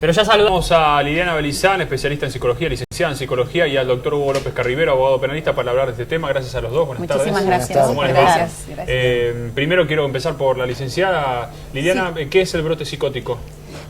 Pero ya saludamos a Liliana Belizán, especialista en psicología, licenciada en psicología, y al doctor Hugo López Carribero, abogado penalista, para hablar de este tema. Gracias a los dos. Buenas tardes. Muchísimas gracias. ¿Cómo les va? Gracias. Primero quiero empezar por la licenciada. Liliana, Sí. ¿Qué es el brote psicótico?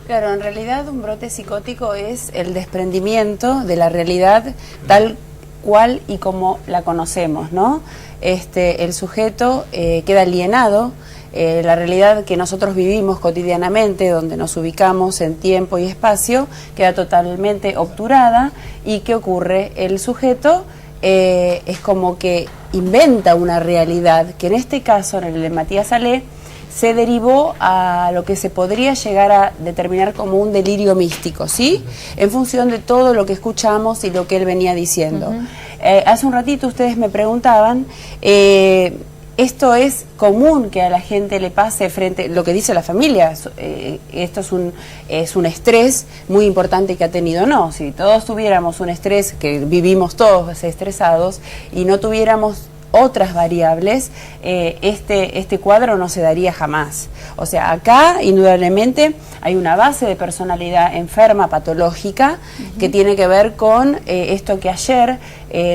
Claro, en realidad un brote psicótico es el desprendimiento de la realidad tal cual y como la conocemos, ¿no? El sujeto queda alienado. La realidad que nosotros vivimos cotidianamente, donde nos ubicamos en tiempo y espacio, queda totalmente obturada. ¿Y qué ocurre? El sujeto es como que inventa una realidad que en este caso, en el de Matías Salé, se derivó a lo que se podría llegar a determinar como un delirio místico, ¿sí? En función de todo lo que escuchamos y lo que él venía diciendo. Hace un ratito ustedes me preguntaban... ¿Esto es común que a la gente le pase frente a lo que dice la familia? Esto es un estrés muy importante que ha tenido. No, si todos tuviéramos un estrés, que vivimos todos estresados, y no tuviéramos otras variables, este cuadro no se daría jamás. O sea, acá indudablemente hay una base de personalidad enferma, patológica, que tiene que ver con esto que ayer,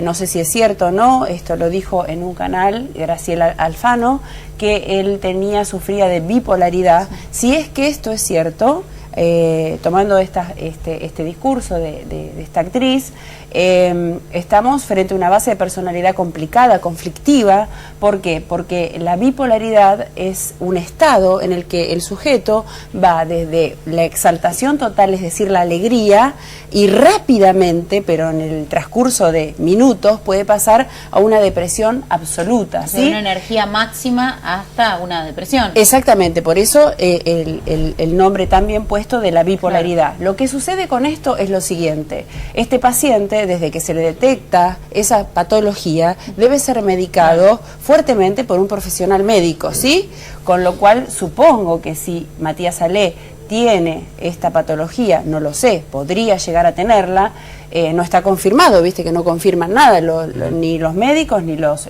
no sé si es cierto o no, esto lo dijo en un canal Graciela Alfano, que él sufría de bipolaridad. Si es que esto es cierto, tomando este discurso de esta actriz, estamos frente a una base de personalidad complicada, conflictiva. ¿Por qué? Porque la bipolaridad es un estado en el que el sujeto va desde la exaltación total, es decir, la alegría, y rápidamente, pero en el transcurso de minutos, puede pasar a una depresión absoluta, ¿sí? De una energía máxima hasta una depresión. Exactamente, por eso el nombre también puesto de la bipolaridad. Claro. Lo que sucede con esto es lo siguiente: este paciente, desde que se le detecta esa patología, debe ser medicado fuertemente por un profesional médico, ¿sí? Con lo cual supongo que si Matías Salé tiene esta patología, no lo sé, podría llegar a tenerla, no está confirmado, viste que no confirman nada, ni los médicos ni los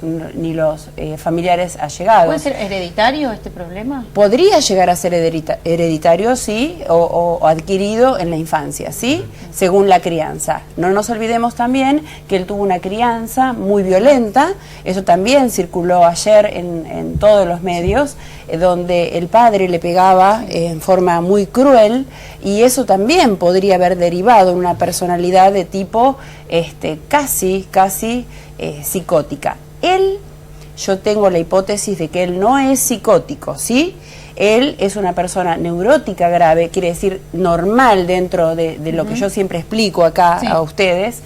familiares allegados. ¿Puede ser hereditario este problema? Podría llegar a ser hereditario, sí, o adquirido en la infancia, sí, según la crianza. No nos olvidemos también que él tuvo una crianza muy violenta. Eso también circuló ayer en todos los medios, donde el padre le pegaba en forma muy cruel, y eso también podría haber derivado en una personalidad de tipo casi psicótica. Yo tengo la hipótesis de que él no es psicótico, ¿sí? Él es una persona neurótica grave, quiere decir normal dentro de lo que yo siempre explico acá a ustedes.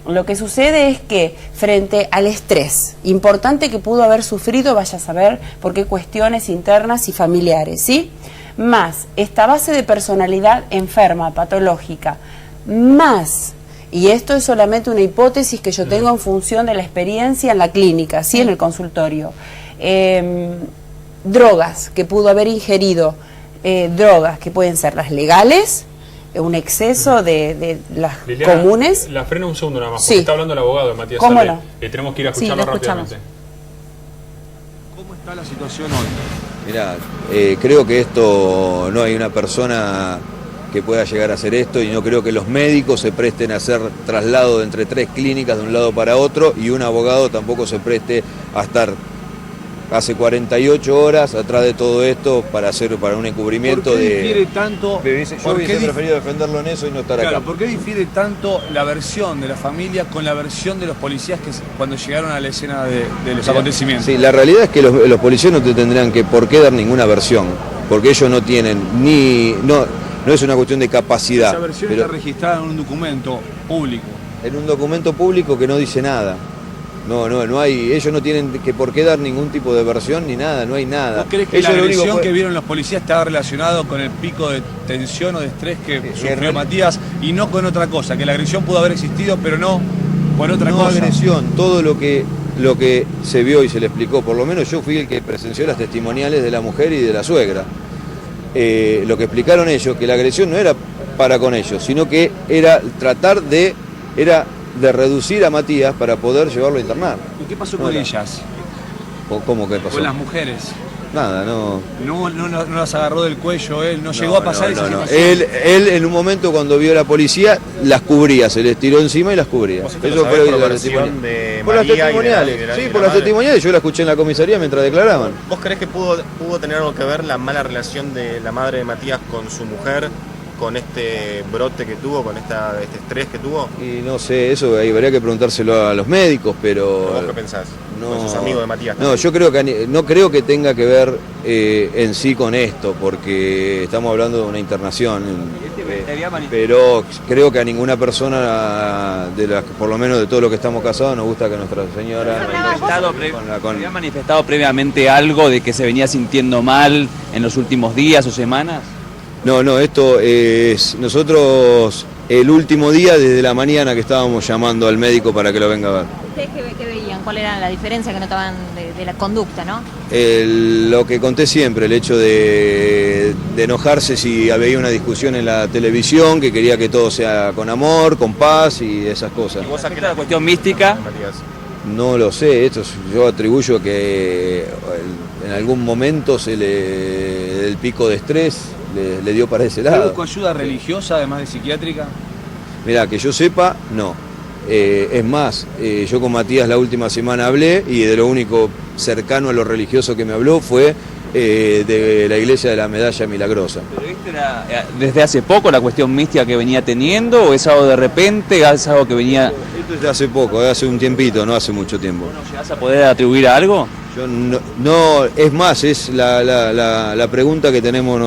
Lo que sucede es que frente al estrés importante que pudo haber sufrido, vaya a saber por qué cuestiones internas y familiares, ¿sí? Más esta base de personalidad enferma, patológica, más, y esto es solamente una hipótesis que yo tengo en función de la experiencia en la clínica, ¿sí? En el consultorio, drogas que pudo haber ingerido, drogas que pueden ser las legales, un exceso de las Liliana, comunes. La freno un segundo nada más, porque está hablando el abogado de Matías ¿Cómo Salé. no? Tenemos que ir a escucharlo rápidamente. ¿Cómo está la situación hoy? Mirá, creo que esto no hay una persona que pueda llegar a hacer esto, y no creo que los médicos se presten a hacer traslado de entre 3 clínicas de un lado para otro, y un abogado tampoco se preste a estar hace 48 horas atrás de todo esto para un encubrimiento. ¿Por qué difiere tanto? Yo hubiese preferido defenderlo en eso y no estar acá. ¿Por qué difiere tanto la versión de la familia con la versión de los policías cuando llegaron a la escena de los acontecimientos? Sí, la realidad es que los policías no te tendrían por qué dar ninguna versión, porque ellos no tienen no es una cuestión de capacidad. Esa versión está registrada en un documento público. En un documento público que no dice nada. No hay, ellos no tienen por qué dar ningún tipo de versión ni nada, no hay nada. ¿Vos crees que la agresión que vieron los policías estaba relacionado con el pico de tensión o de estrés que sufrió Matías, y no con otra cosa? Que la agresión pudo haber existido, pero no por otra cosa. No agresión, todo lo que se vio y se le explicó, por lo menos yo fui el que presenció las testimoniales de la mujer y de la suegra. Lo que explicaron ellos, que la agresión no era para con ellos, sino que era tratar de reducir a Matías para poder llevarlo a internar. ¿Y qué pasó con ellas? ¿Cómo que pasó? Con las mujeres. Nada, no. No las agarró del cuello él, no llegó a pasar esa situación. Él en un momento cuando vio a la policía las cubría, se les tiró encima y las cubría. Eso fue lo que la versión de por las María testimoniales, y de sí, la por las madre. testimoniales, yo la escuché en la comisaría mientras declaraban. ¿Vos creés que pudo tener algo que ver la mala relación de la madre de Matías con su mujer, con este brote que tuvo, con este estrés que tuvo? Y no sé, eso ahí habría que preguntárselo a los médicos, pero... ¿Vos qué pensás? No, ¿Vos sos amigo de Matías no, también? yo creo que no creo que tenga que ver en sí con esto, porque estamos hablando de una internación. Pero creo que a ninguna persona, por lo menos de todo lo que estamos casados, nos gusta que Nuestra Señora... ¿Había manifestado previamente algo de que se venía sintiendo mal en los últimos días o semanas? No, esto es... Nosotros el último día, desde la mañana que estábamos llamando al médico para que lo venga a ver. ¿Ustedes qué veían? ¿Cuál era la diferencia que notaban de la conducta, no? Lo que conté siempre, el hecho de enojarse si había una discusión en la televisión, que quería que todo sea con amor, con paz y esas cosas. ¿Y vos a qué La cuestión mística. Matías? No lo sé, yo atribuyo que en algún momento el pico de estrés le dio para ese lado. ¿Buscó ayuda religiosa además de psiquiátrica? Mirá, que yo sepa, no. Es más, yo con Matías la última semana hablé y de lo único cercano a lo religioso que me habló fue de la iglesia de la Medalla Milagrosa. ¿Pero viste desde hace poco la cuestión mística que venía teniendo o es algo de repente, es algo que venía... Esto es de hace poco, hace un tiempito, no hace mucho tiempo. ¿No llegás a poder atribuir a algo? Yo no, es más, es la pregunta que tenemos